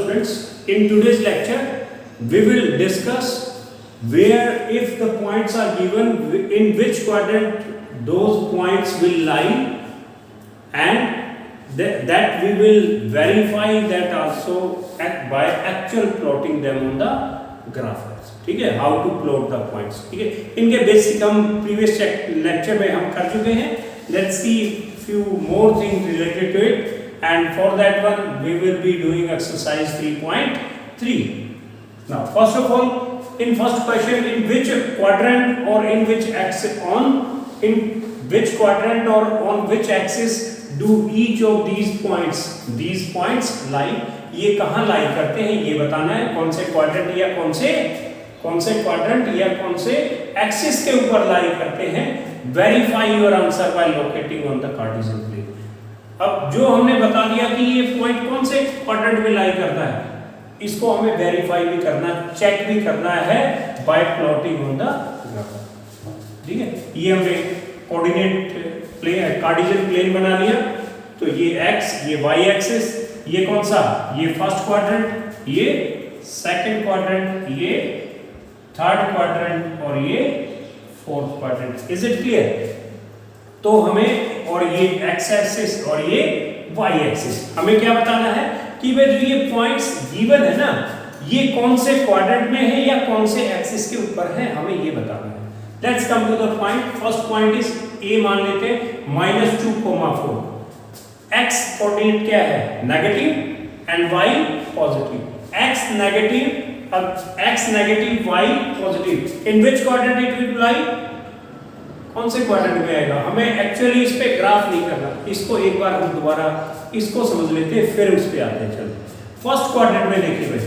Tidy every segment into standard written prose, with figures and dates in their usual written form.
students, in today's lecture we will discuss where if the points are given in which quadrant those points will lie, and that we will verify that also by actual plotting them on the graph. ठीक है, how to plot the points. ठीक है, इनके basic हम previous lecture में हम कर चुके हैं. Let's see few more things related to it. And for that one we will be doing exercise 3.3. Now first of all, in first question, in which quadrant or in which axis or on which axis do each of these points lie? ये कहाँ lie करते हैं ये बताना है. कौन से quadrant या कौन से quadrant या कौन से axis के ऊपर lie करते हैं. Verify your answer by locating on the Cartesian plane. अब जो हमने बता दिया कि ये पॉइंट कौन से क्वाड्रेंट में लाई करता है, इसको हमें वेरीफाई भी करना, चेक भी करना है bye plotting on the graph. ठीक है, ये हमने कोऑर्डिनेट प्लेन कार्टेशियन प्लेन बना लिया. तो ये x, ये y एक्सिस, ये कौन सा, ये फर्स्ट क्वाड्रेंट, ये सेकंड क्वाड्रेंट, ये थर्ड क्वाड्रेंट और ये fourth quadrant. Is it clear? तो हमें और ये x एक्सिस और ये y एक्सिस, हमें क्या बताना है कि भाई जो ये पॉइंट्स गिवन है ना, ये कौन से क्वाड्रेंट में है या कौन से एक्सिस के ऊपर है, हमें ये बताना है. Let's come to the point. First point is a, मान लेते हैं -2,4. x कोऑर्डिनेट क्या है, negative and y positive. x negative, अब x negative y positive, in which quadrant it will lie, कौन से क्वाड्रेंट में आएगा. हमें एक्चुअली इस पे ग्राफ नहीं करना, इसको एक बार हम दोबारा इसको समझ लेते हैं फिर उस पे आते हैं. चलो फर्स्ट क्वाड्रेंट में देखिए भाई,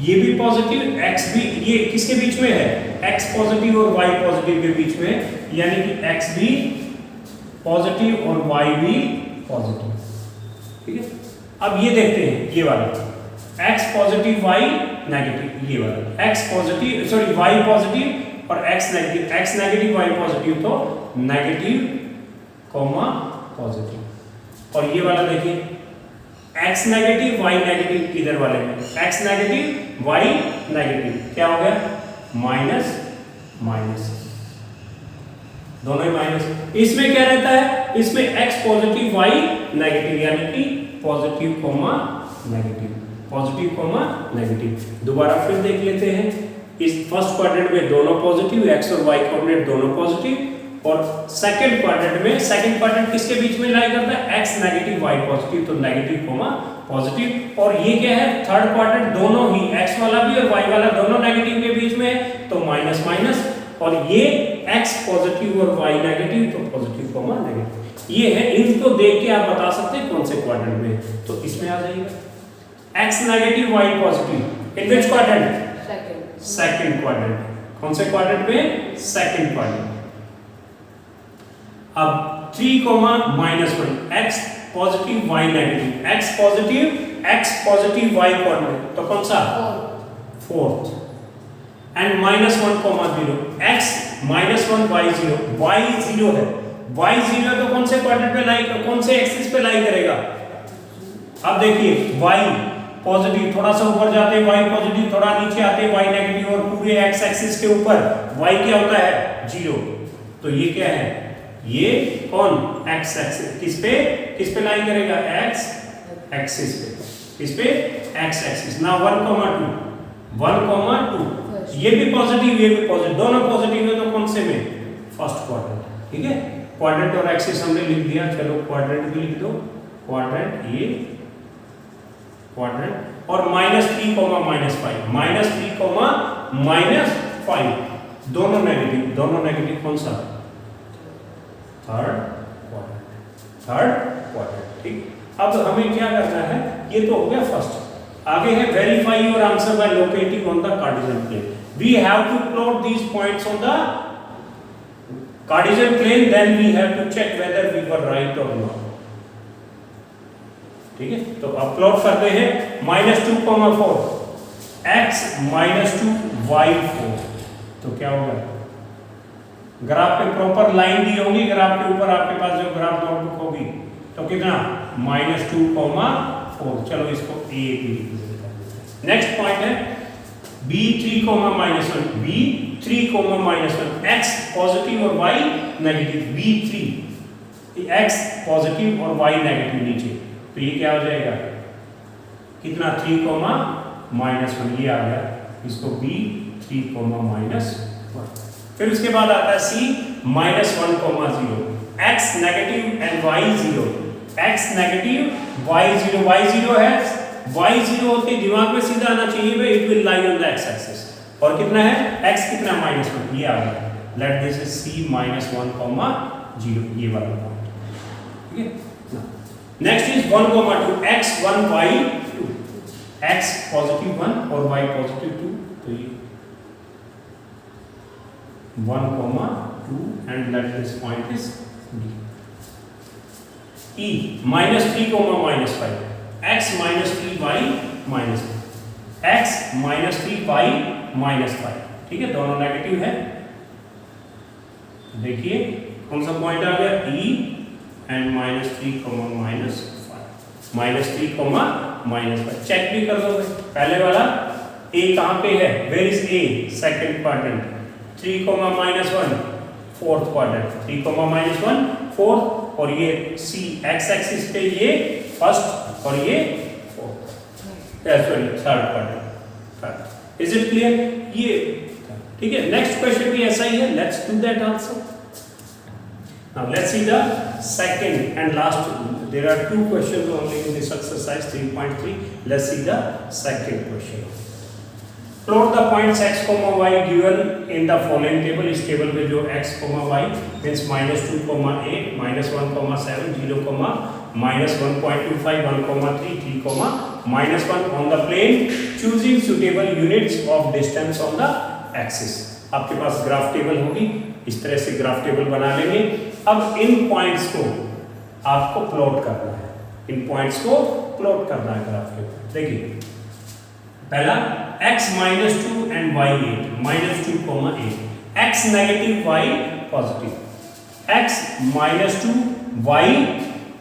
ये भी पॉजिटिव, x भी, ये किसके बीच में है, x पॉजिटिव और y पॉजिटिव के बीच में, यानी कि x भी पॉजिटिव और y भी पॉजिटिव. ठीक है, अब ये देखते हैं ये वाला x पॉजिटिव y नेगेटिव, ये वाला x positive sorry y positive और x नेगेटिव y पॉजिटिव, तो नेगेटिव कॉमा पॉजिटिव. और ये वाला देखिए x नेगेटिव y नेगेटिव, इधर वाले में x नेगेटिव y नेगेटिव, क्या हो गया, माइनस माइनस, दोनों ही माइनस. इसमें क्या रहता है, इसमें x पॉजिटिव y नेगेटिव, यानी कि positive comma negative, positive comma negative. दोबारा फिर देख लेते हैं. इस फर्स्ट क्वाड्रेंट में दोनों पॉजिटिव, x और y कोऑर्डिनेट दोनों पॉजिटिव, और सेकंड क्वाड्रेंट में, सेकंड क्वाड्रेंट किसके बीच में लाई करता है, x नेगेटिव y पॉजिटिव, तो नेगेटिव कॉमा पॉजिटिव. और ये क्या है, थर्ड क्वाड्रेंट, दोनों ही x वाला भी और y वाला दोनों नेगेटिव के बीच में है, तो माइनस माइनस. और ये x पॉजिटिव और y नेगेटिव, तो पॉजिटिव कॉमा नेगेटिव. ये है, इनको देख के आप बता सकते हैं कौन से क्वाड्रेंट में, तो इसमें आ जाएगा x negative y positive, in which quadrant, second quadrant. कौन से क्वाड्रेंट में, सेकंड क्वाड्रेंट. अब 3,-1, x positive y negative, x positive y coordinate, तो कौन सा, fourth. And -1,0, x -1 y 0, y 0 है, y 0 तो कौन से क्वाड्रेंट पे लाई, कौन से एक्सिस पे लाई करेगा. अब देखिए y पॉजिटिव, थोड़ा सा ऊपर जाते हैं y पॉजिटिव, थोड़ा नीचे आते हैं y नेगेटिव, और पूरे x एक्सिस के ऊपर y क्या होता है, 0. तो ये क्या है, ये कौन, x एक्सिस, किस पे लाई करेगा, x एक्सिस पे, किस पे, x एक्सिस. ना 1,2, ये भी पॉजिटिव, ये भी पॉजिटिव, दोनों पॉजिटिव है, तो कौन से में, फर्स्ट क्वाड्रेंट. ठीक है, क्वाड्रेंट और एक्सिस हमने लिख दिया. चलो क्वाड्रेंट भी लिख दो, क्वाड्रेंट, ये क्वाड्रेंट. और -3, -5, दोनों नेगेटिव, कौन सा, थर्ड क्वाड्रेंट. ठीक, अब हमें क्या करना है, ये तो हो गया फर्स्ट. आगे है verify your answer by locating on the Cartesian plane. We have to plot these points on the Cartesian plane, then we have to check whether we were right और नॉट. ठीक है, तो अब प्लॉट करते हैं. -2,4, x -2 y 4, तो क्या होगा, ग्राफ पे प्रॉपर लाइन दी होगी, ग्राफ के ऊपर आपके पास जो ग्राफ नोटबुक होगी, तो कितना -2,4. चलो इसको a भी लिख देते हैं. नेक्स्ट पॉइंट है b3 -1, b3 -1, x पॉजिटिव और y negative, b3 x positive और y नेगेटिव नीचे, तो ये क्या हो जाएगा कितना 3, -1 ये आ गया, इसको b3, -1। फिर उसके बाद आता है c -1, 0, x negative and y 0, x negative y 0, y 0 है, y 0 होते दिमाग में सीधा आना चाहिए भाई, it will lie on the x axis, और कितना है x कितना -1, ये आ गया, लेट दिस इज c -1, 0, ये वाला पॉइंट, ठीक है। Next is 1, 2, x 1 y 2, x positive 1 और y पॉजिटिव 2, तो ये 1, 2 and let this point is D. E -3, -5, x -3 y -5, x -3 y -5, ठीक है, दोनों नेगेटिव है। देखिए कौन सा पॉइंट आ गया E एंड -3, -5, -5 चेक भी कर दो। पहले वाला A कहाँ पे है, where is A, second quadrant, 3, -1 fourth quadrant, 3, -1 fourth, और ये C x एक्सिस पे ये फर्स्ट और ये fourth, sorry third quadrant. Is it clear? ये ठीक है। नेक्स्ट क्वेश्चन भी ऐसा ही है, let's do that also. Now let's see the second and last, there are 2 questions only in this exercise 3.3। लेट्स सी द सेकंड क्वेश्चन। Plot the points x, y given in the following table। इस table में जो x, y means -2, 8, -1, 7, 0, -1.25, 1, 3, -1 on the plane, choosing suitable units of distance on the axis। आपके पास graph table होगी, इस तरह से ग्राफ टेबल बना लेंगे। अब इन पॉइंट्स को आपको प्लॉट करना है, इन पॉइंट्स को प्लॉट करना है ग्राफ टेबल। देखिए पहला x -2 and y 8, -2, 8, x negative y positive, x -2 y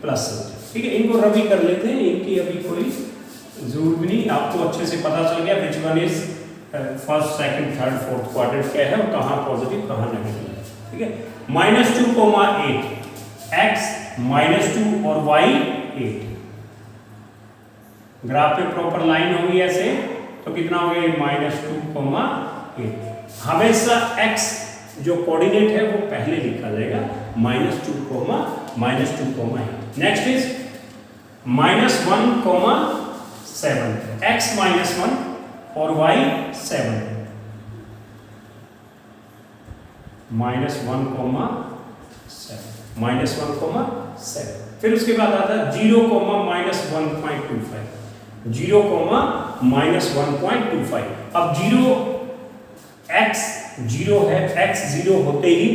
+8, ठीक है। इनको रबी कर लेते हैं, इनकी अभी कोई जरूरत भी नहीं, आपको अच्छे से पता चल गया which one is first, second, third, fourth quadrant क्या है और कहाँ पॉजिटिव कहाँ नेगेटिव है, ठीक है। -2, 8, x -2 और y 8, ग्राफ पे प्रॉपर लाइन होगी ऐसे, तो कितना हो गया -2, 8। हमेशा x जो कोऑर्डिनेट है वो पहले लिखा जाएगा, -2, -8। नेक्स्ट इज -1, 7, x -1 और y 7, -1, 7। फिर उसके बाद आता है 0, -1.25, 0, -1.25। अब 0 x 0 है, x 0 होते ही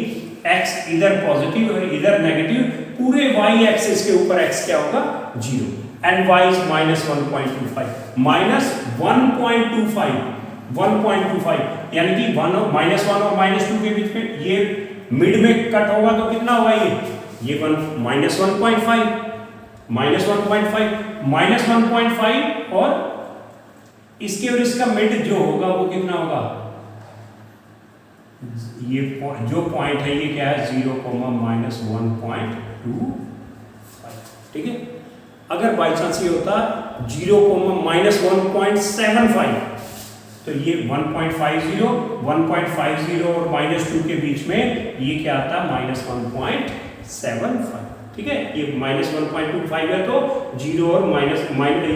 x इधर पॉजिटिव और इधर नेगेटिव, पूरे y एक्सिस के ऊपर x क्या होगा 0, एंड y इज -1.25, -1.25, यानी कि -1 और -2 के बीच में ये मिड में कट होगा तो कितना होगा ये 1.5, -1.5 और इसके और इसका मिड जो होगा वो कितना होगा, ये जो पॉइंट है ये क्या है 0, -1.25, ठीक है। अगर बाई चांस ये होता 0, -1.75, तो ये 1.50 और -2 के बीच में ये क्या आता -1.75, ठीक है। ये -1.25 है तो 0 और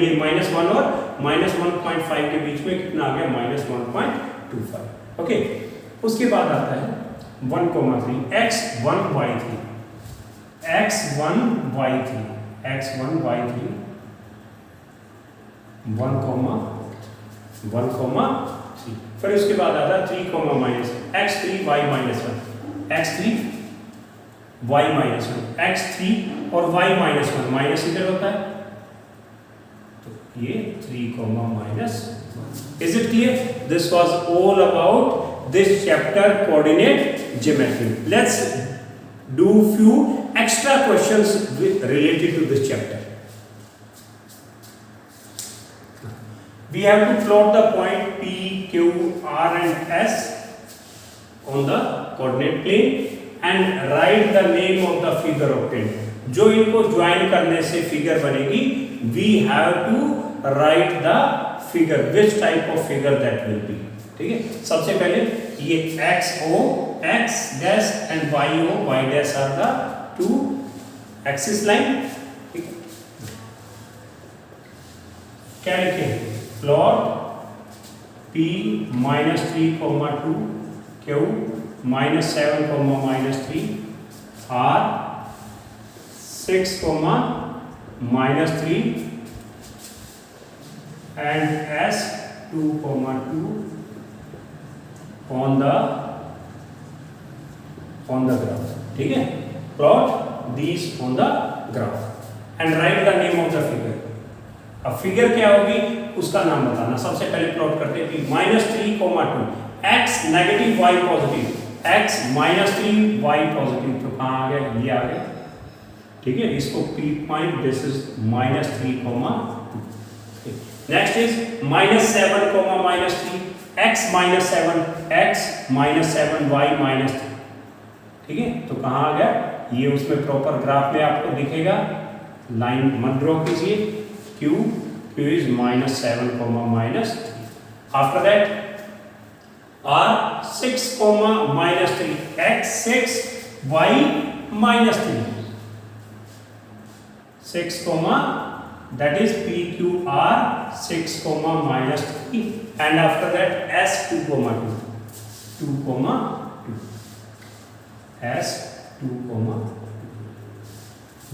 ये -1 और -1.5 के बीच में कितना आ गया -1.25, ओके। उसके बाद आता है 1, 3, x1 y3, x1 y3, 1, 3। फिर उसके बाद आता है 3, x3 y -1, x3 y -1, x3 और y -1, माइनस इधर होता है तो ये 3, -1। Is it clear? This was all about this chapter coordinate geometry. Let's do few extra questions related to this chapter. we have to plot the point P, Q, R and S on the coordinate plane and write the name of the figure obtained. जो इनको join करने से figure बनेगी, we have to write the figure, which type of figure that will be. ठीक है, सबसे पहले ये x o, x dash and y o, y dash are the two axis line. ठीक है, क्या लिखें? Plot P -3, 2 Q -7, -3 R 6, -3 and S 2, 2 on the graph. ठीक है, plot these on the graph and write the name of the figure. अब figure क्या होगी उसका नाम बताना। सबसे पहले प्लॉट करते हैं P -3, 2 x negative y positive, x -3 y positive, तो कहाँ आ गया? ये आ गया। ठीक है, इसको P point, this is -3, 2। Next is -7, -3 x -7, x -7 y -3। ठीक है, तो कहाँ आ गया? ये उसमें प्रॉपर ग्राफ में आपको दिखेगा। लाइन मत ड्रॉ कीजिए। Q is -7, -3. After that R 6, -3 x 6 y -3 6, that is PQR 6, -3 and after that S 2, 2 S 2, 2.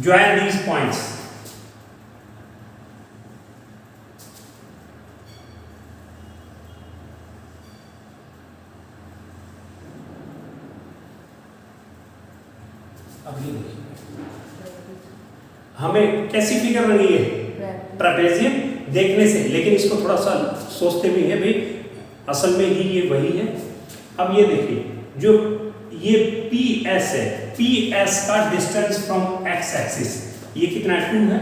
Join these points. हमें कैसी फिगर बनी है? ट्रेपेजियम देखने से, लेकिन इसको थोड़ा सा सोचते भी है भाई, असल में ही ये वही है। अब ये देखिए, जो ये PS है, PS का डिस्टेंस फ्रॉम x एक्सिस ये कितना है? 2 है।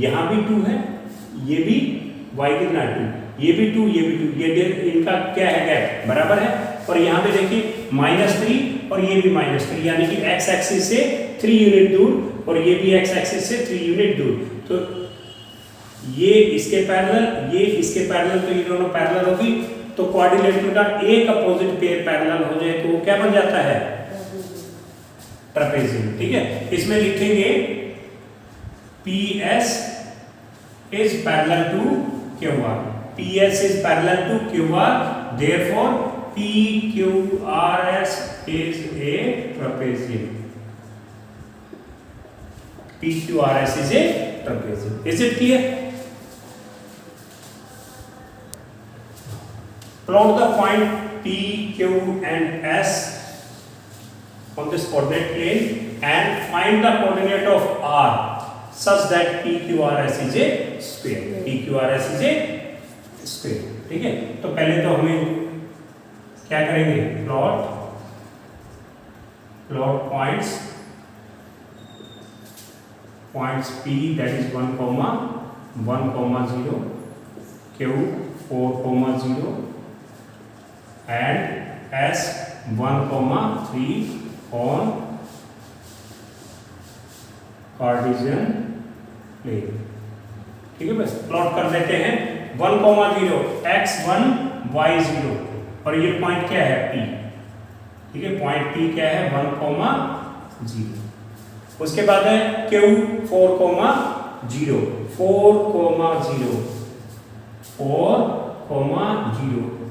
यहाँ भी 2 है, ये भी y कितना 2, ये भी 2, ये भी 2, ये इनका क्या है? गैप बराबर है। और यहाँ पे देखिए -3 और ये भी -3, यानी कि x एक्सिस से 3 यूनिट दूर और ये भी x एक्सिस से 3 यूनिट दूर। तो ये इसके पैरेलल, ये इसके पैरेलल, तो ये दोनों पैरेलल होगी। तो क्वाड्रिलेटरल का एक अपोजिट पेयर पैरेलल हो जाए तो वो क्या बन जाता है? ट्रेपेजियम। ठीक है, इसमें लिखेंगे PS is parallel to QR. PS is parallel to QR. Therefore, PQRS is a trapezium. PQRS is a trapezium. Is it clear? Plot the point P, Q and S on this coordinate plane and find the coordinate of R such that PQRS is a square. PQRS is a square. ठीक है, तो पहले तो हमें क्या करेंगे? Plot points P, that is 1, 0, Q 4, 0 and S 1, 3 on Cartesian plane. ठीक है, बस प्लॉट कर देते हैं। 1, 0 x 1 y 0 और ये पॉइंट क्या है? P। ठीक है, पॉइंट P क्या है? 1, 0। उसके बाद है Q 4, 0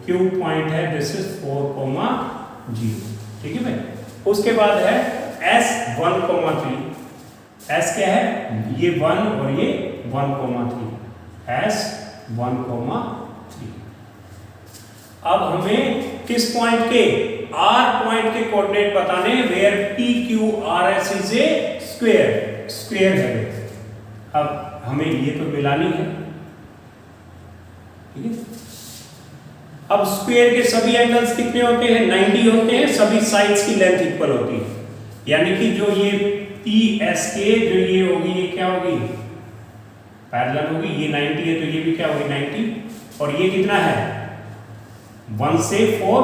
Q पॉइंट है, दिस इज 4, 0। ठीक है भाई, उसके बाद है S 1, 3। S क्या है? ये 1 और ये 1, 3 S 1, 3। अब हमें किस पॉइंट के? R पॉइंट के कोऑर्डिनेट बताने, where PQRS is a square है। अब हमें ये तो मिलानी है। ठीक है, अब स्क्वायर के सभी एंगल्स कितने होते हैं? 90 होते हैं। सभी साइड्स की लेंथ इक्वल होती है, यानी कि जो ये PSK जो ये होगी, ये क्या होगी? पैरेलल होगी। ये 90 है तो ये भी क्या होगी? 90। और ये कितना है 1 से 4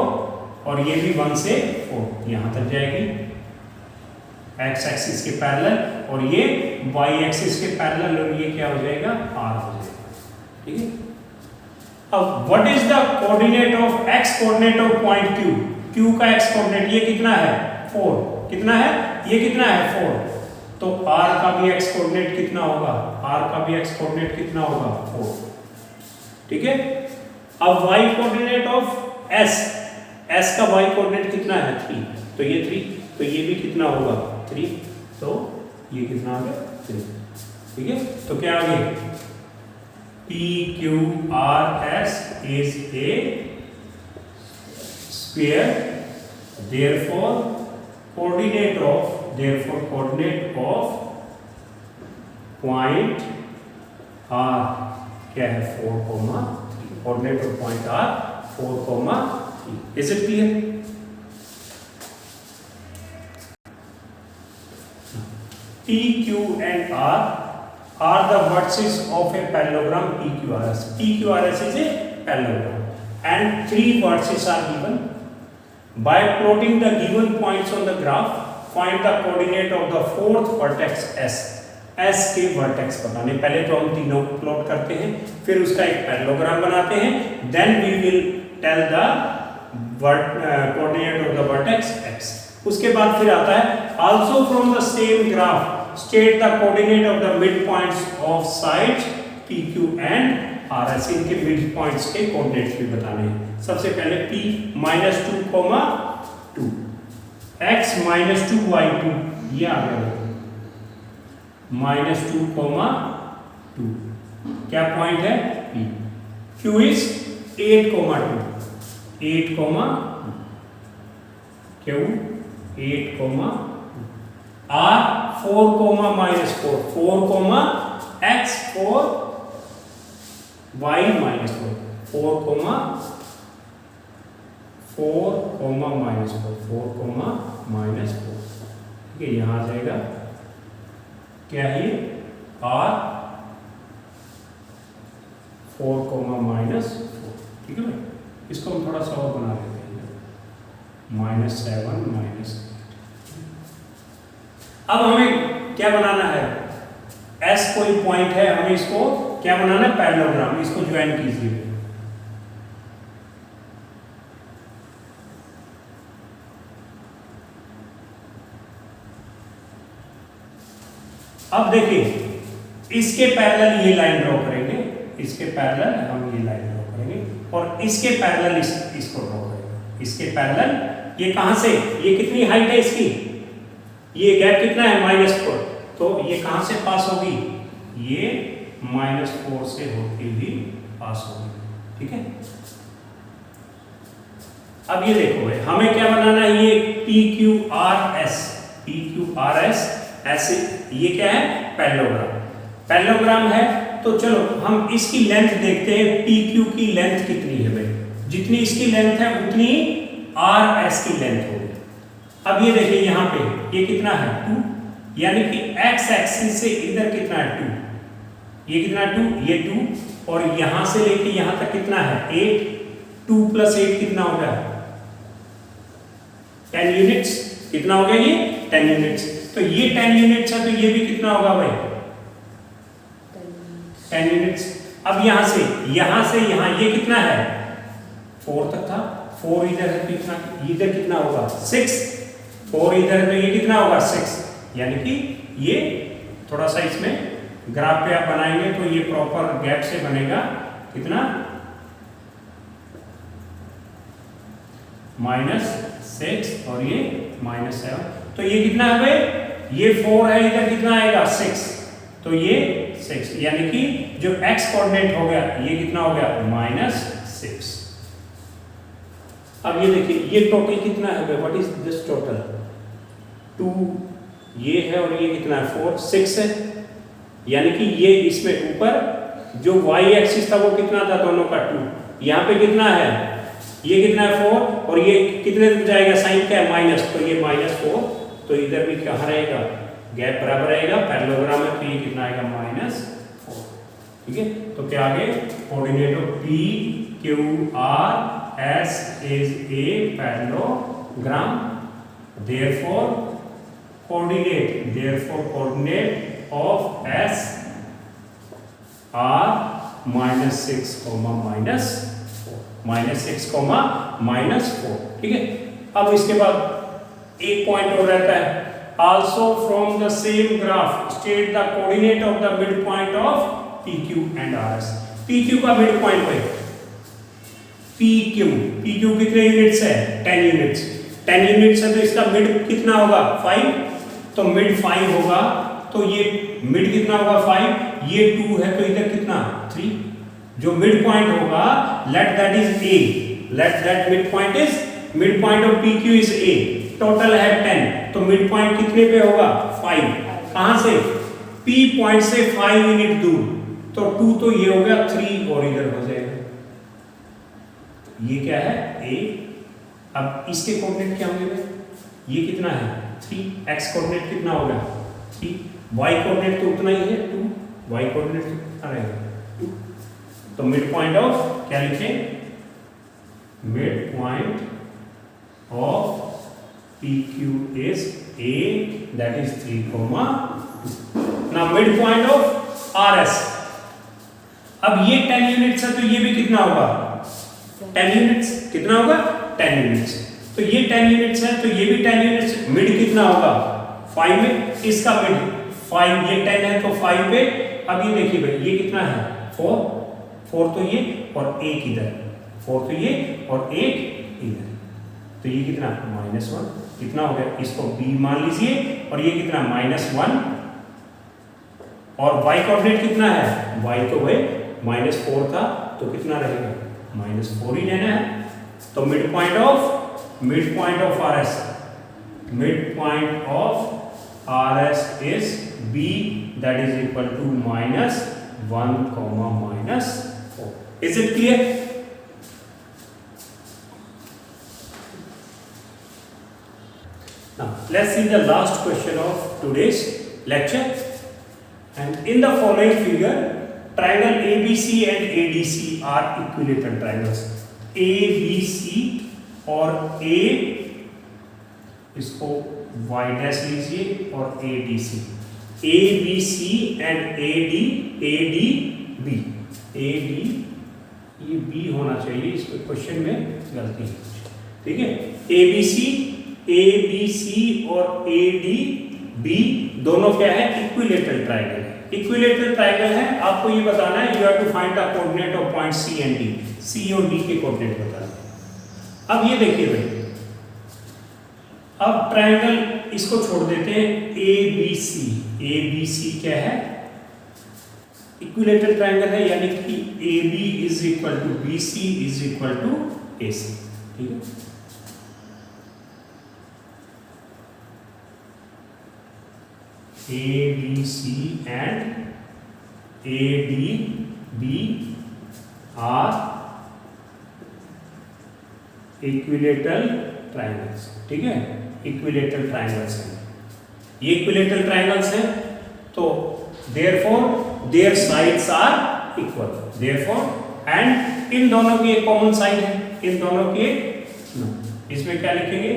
और ये भी 1 से 4 यहां तक जाएगी x एक्सिस के पैरेलल और ये y एक्सिस के पैरेलल और ये क्या हो जाएगा r हो जाएगा। ठीक है। अब what is the coordinate of x coordinate of point q, q का x कोऑर्डिनेट ये कितना है 4, कितना है ये कितना है 4, तो r का भी x कोऑर्डिनेट कितना होगा, r का भी x कोऑर्डिनेट कितना होगा 4। ठीक है। अब y कोऑर्डिनेट ऑफ s का y कोऑर्डिनेट कितना है 3, तो ये 3, तो ये भी कितना होगा 3, तो ये कितना आ गया 3। ठीक है। तो क्या आ गया PQRS is a sphere, therefore coordinate of point R क्या है 4, 3, coordinate of point R 4, 3। Is it clear? P, Q and R are the vertices of a parallelogram PQRS. PQRS is a parallelogram and 3 vertices are given. By plotting the given points on the graph, find the coordinate of the fourth vertex S. S के vertex बताने, पहले तो हम तीनों plot करते हैं, फिर उसका एक पैरेललोग्राम बनाते हैं, then we will tell the coordinate of the vertex X. उसके बाद फिर आता है also from the same graph state the coordinate of the midpoints of sides PQ and RS। इनके मिड पॉइंट्स के कोऑर्डिनेट्स भी बताने हैं। सबसे पहले P -2, 2 x -2 y2 ये आ गया -2, 2 क्या पॉइंट है P। Q is 8, 2 8, Q 8, 2 R 4, -4 4, x 4 y -4 4, -4 ठीक है। यहां आ जाएगा क्या है R 4, -4। ठीक है भाई, इसको हम थोड़ा सा और बना लेते हैं -7 -8। अब हमें क्या बनाना है, S कोई पॉइंट है, हमें इसको क्या बनाना है पैरेललोग्राम, इसको ज्वाइन कीजिए। अब देखिए इसके पैरेलल ये लाइन ड्रॉ करेंगे, इसके पैरेलल हम ये लाइन ड्रॉ करेंगे और इसके पैरेलल इसको ड्रॉ करेंगे। इसके पैरेलल ये कहां से, ये कितनी हाइट है इसकी, ये गैप कितना है -4, तो ये कहां से पास होगी, ये -4 से होती हुई पास होगी। ठीक है। अब ये देखो भाई हमें क्या बनाना है, ये PQRS ऐसे, ये क्या है पैरेललोग्राम है। तो चलो हम इसकी लेंथ देखते हैं, PQ की लेंथ कितनी है भाई, जितनी इसकी लेंथ है उतनी RS की लेंथ होगी। अब ये देखिए यहाँ पे ये कितना है 2, यानी कि x एक्सिस से इधर कितना है 2, ये कितना 2, ये 2 और यहां से लेके यहां तक कितना है 8, 2 + 8 कितना हो गया 10 यूनिट्स। कितना हो गया ये 10 यूनिट्स। तो ये 10 यूनिट्स है, तो ये भी कितना होगा भाई 10 यूनिट्स। अब यहां से यहां ये कितना है 4 तक था, 4 इधर है तो इधर कितना होगा 6, 4 इधर है तो ये कितना होगा 6, यानी कि ये थोड़ा सा इसमें ग्राफ पे आप बनाएंगे तो ये प्रॉपर गैप से बनेगा कितना -6 और ये -7, तो ये कितना है भाई, ये 4 है, इधर कितना आएगा 6, तो ये 6, यानी कि जो x कोऑर्डिनेट हो गया ये कितना हो गया -6। अब ये देखिए ये टोटल कितना है भाई, व्हाट इज दिस टोटल 2 ये है और ये कितना है 4, 6 है, यानी कि ये इसमें ऊपर जो y एक्सिस था वो कितना था दोनों का 2, यहाँ पे कितना है ये कितना है 4 और ये कितने तक जाएगा, साइन क्या है माइनस, तो ये -4, तो इधर भी कहाँ रहेगा गैप बराबर रहेगा, पैरेललोग्राम में, तो ये कितना आएगा -4। ठीक है, तो क्या आ गए, coordinate of P Q R S is a parallelogram, therefore coordinate of S R -6, -4, ठीक है। अब इसके बाद एक पॉइंट और रहता है, also from the same graph state the coordinate of the midpoint of PQ and RS। PQ का midpoint है PQ कितने यूनिट्स है, 10 यूनिट्स, 10 यूनिट्स है तो इसका मिड कितना होगा 5, तो मिड 5 होगा, तो ये मिड कितना होगा 5, ये 2 है तो इधर कितना 3, जो मिड पॉइंट होगा let that is A, let that mid point of PQ is A, total है 10, तो मिड पॉइंट कितने पे होगा 5, कहां से P पॉइंट से 5 यूनिट दूर, तो 2 तो ये हो गया 3 और इधर हो जाएगा, ये क्या है A। अब इसके कोऑर्डिनेट क्या होंगे, ये कितना है 3, x कोऑर्डिनेट कितना होगा 3, y कोऑर्डिनेट तो उतना ही है 2, y कोऑर्डिनेट कितना रहेगा 2, तो मिड पॉइंट ऑफ क्या लिखें, mid point of PQ is A, that is 3, 2. Now midpoint of RS, अब ये 10 यूनिट्स है तो ये भी कितना होगा 10 यूनिट्स, कितना होगा 10 यूनिट्स, तो ये 10 यूनिट्स है तो ये भी 10 यूनिट्स, मिड कितना होगा 5 में, इसका मिड 5, ये 10 है तो 5 पे, अब ये देखिए भाई ये कितना है 4 तो ये और 1 इधर, 4 तो ये और 1 इधर, तो ये कितना -1, कितना हो गया, इसको b मान लीजिए, और ये कितना -1, और y कोऑर्डिनेट कितना है, y तो भाई -4 था तो कितना रहेगा -4 ही लेना है, तो mid point of RS is b, that is equal to -1, -4। Is it clear? Now let's see the last question of today's lecture, and in the following figure triangle ABC and ADC are equilateral triangles। ABC और A, इसको y dash लीजिए, और ADC, ABC and ADB, ये B होना चाहिए, इस question में गलती है, ठीक है। ABC और ADB दोनों क्या है, इक्विलेटरल ट्रायंगल है, इक्विलेटरल ट्रायंगल है, आपको ये बताना है, you have to find the coordinate of point C and D, C और D के कोऑर्डिनेट बताना है। अब ये देखिए भाई, अब ट्रायंगल इसको छोड़ देते हैं, ABC क्या है, इक्विलेटरल ट्रायंगल है, यानी कि AB is equal to BC is equal to AC, ठीक है। ABC and ADB are equilateral triangles, ठीक है, इक्विलेटरल ट्रायंगल्स हैं, ये इक्विलेटरल ट्रायंगल्स हैं, तो therefore their sides are equal, therefore and इन दोनों की एक कॉमन साइड है, इन दोनों की इसमें क्या लिखेंगे,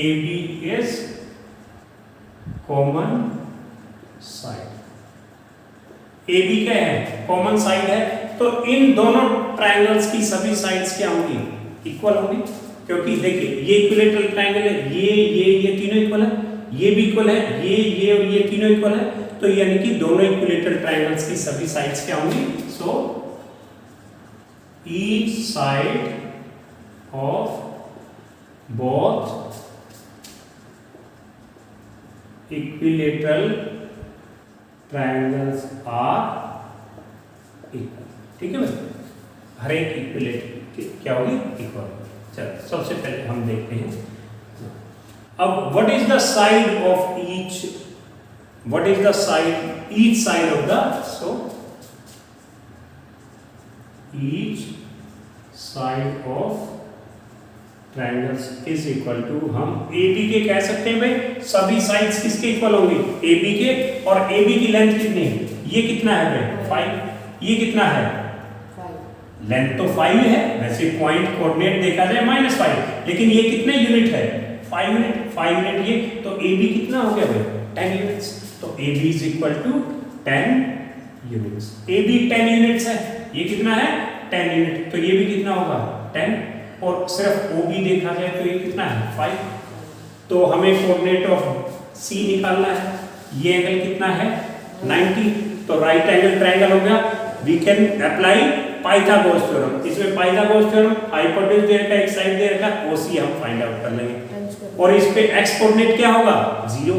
AB is common side, AB क्या है कॉमन साइड है, तो इन दोनों ट्रायंगल्स की सभी साइड्स क्या होंगी, इक्वल होंगी, क्योंकि देखिए ये इक्विलेटरल ट्रायंगल है, ये तीनों इक्वल है, ये भी इक्वल है, ये और ये तीनों इक्वल है, तो यानी कि दोनों इक्विलेटरल ट्रायंगल्स की सभी साइड्स क्या होंगी, so each side of both equilateral triangles are equal, ठीक है भाई, हर एक इक्विलेटरल क्या होगी, इक्वल। चलो सबसे पहले हम देखते हैं, अब what is the side of each side of the, so each side of triangles is equal to, हम AB के कह सकते हैं भाई, सभी साइड्स किसके इक्वल होंगे, AB के, और AB की लेंथ कितनी है, ये कितना है भाई 5, ये कितना है, लेंथ तो 5 है, वैसे पॉइंट कोऑर्डिनेट देखा जाए -5, लेकिन ये कितने यूनिट है, 5 यूनिट, 5 यूनिट ये, तो AB कितना हो गया भाई, 10 यूनिट्स, तो AB is equal to 10 units. AB 10 units है, ये कितना है 10 यूनिट, तो ये भी कितना होगा 10, और सिर्फ OB देखा जाए तो ये कितना है 5, तो हमें कोऑर्डिनेट ऑफ C निकालना है, ये एंगल कितना है 90, तो राइट एंगल ट्रायंगल हो गया, we can apply Pythagoras theorem, इसमें पाइथागोरस थ्योरम हाइपोटेन्यूज दे रखा है, एक साइड दे रखा है, OC हम फाइंड आउट कर लेंगे, और इस पे x कोऑर्डिनेट क्या होगा 0,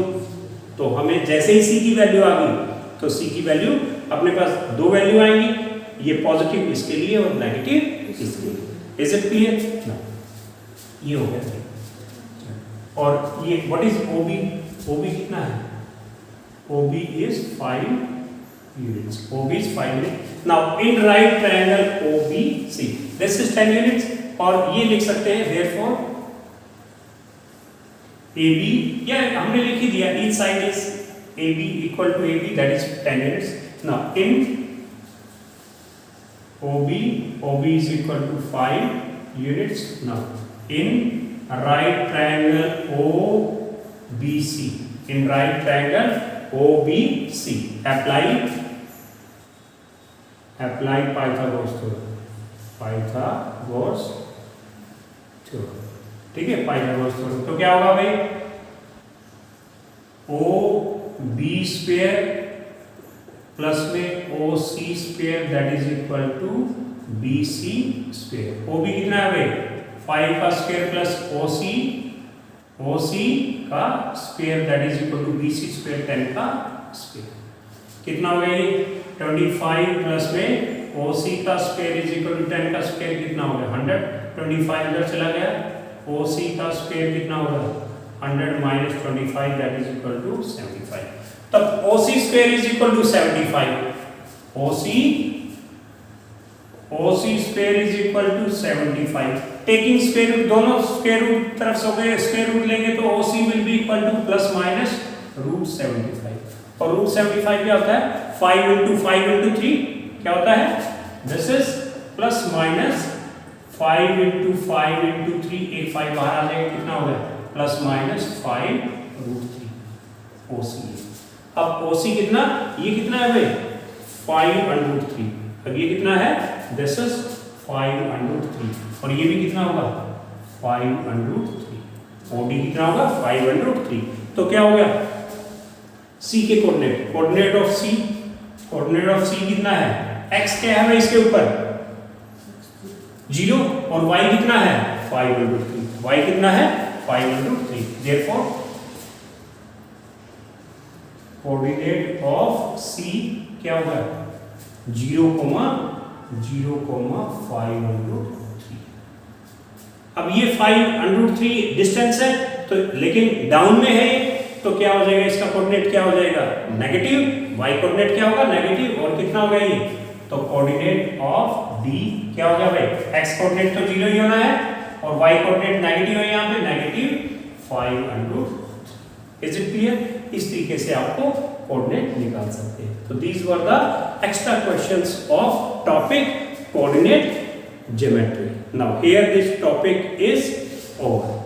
तो हमें जैसे ही C की वैल्यू आ गई तो C की वैल्यू अपने पास दो वैल्यू आएंगी, ये पॉजिटिव इसके लिए और नेगेटिव इसके लिए, इज इट क्लियर, ये हो गया। और ये व्हाट इज OB, OB कितना है, OB is 5 units, OB is 5 units. Now in right triangle OBC, this is 10 units, और ये लिख सकते हैं therefore AB, या हमने लिख ही दिया, each side is AB equal to AB, that is 10 units. Now in OB is equal to 5 units. Now in right triangle OBC, in right triangle OBC, apply Pythagoras theorem, ठीक है, Pythagoras theorem, तो क्या होगा भाई, OB square plus में OC square that is equal to BC square, OB कितना है भाई 5 का स्क्वायर प्लस OC का square that is equal to BC square 10 का स्क्वायर, कितना हो गया ये 25 प्लस में OC का स्क्वायर इज इक्वल टू 10 का स्क्वायर, कितना हो गया 100, 25 इधर चला गया, OC का स्क्वायर कितना होगा 100 minus 25 that is equal to 75, तब OC square is equal to 75, OC square is equal to 75, taking square root, दोनों स्क्वायर रूट तरफ से हो गए, स्क्वायर रूट लेंगे तो OC will be equal to plus minus root 75, और रूट 75 क्या होता है 5 into 5 into 3 क्या होता है, this is plus minus 5 into 5 into 3, एक 5 बाहर आ जाएगा, कितना हो गया प्लस माइनस 5 रूट 3 OC। अब OC कितना, ये कितना है भाई 5 under 3, अब ये कितना है दिस इज 5 under 3, और ये भी कितना होगा 5 under 3, OD कितना होगा 5 under 3, तो क्या हो गया C के कोऑर्डिनेट ऑफ C कितना है, x क्या है इसके ऊपर 0, और y कितना है 5 under 3, y कितना है 5 under 3, therefore coordinate of C क्या होगा 0, 5 under 3। अब ये 5 under 3 डिस्टेंस है, तो लेकिन डाउन में है, तो क्या हो जाएगा इसका कोऑर्डिनेट क्या हो जाएगा नेगेटिव, y कोऑर्डिनेट क्या होगा नेगेटिव, और कितना होगा ये, तो कोऑर्डिनेट ऑफ D क्या हो गया भाई, x कोऑर्डिनेट तो 0 ही होना है, और y कोऑर्डिनेट नेगेटिव है, यहाँ पे negative 5 under 3। Is it clear, इस तरीके से आपको कोऑर्डिनेट निकाल सकते हैं। तो these were the extra questions of topic coordinate geometry. Now here this topic is over.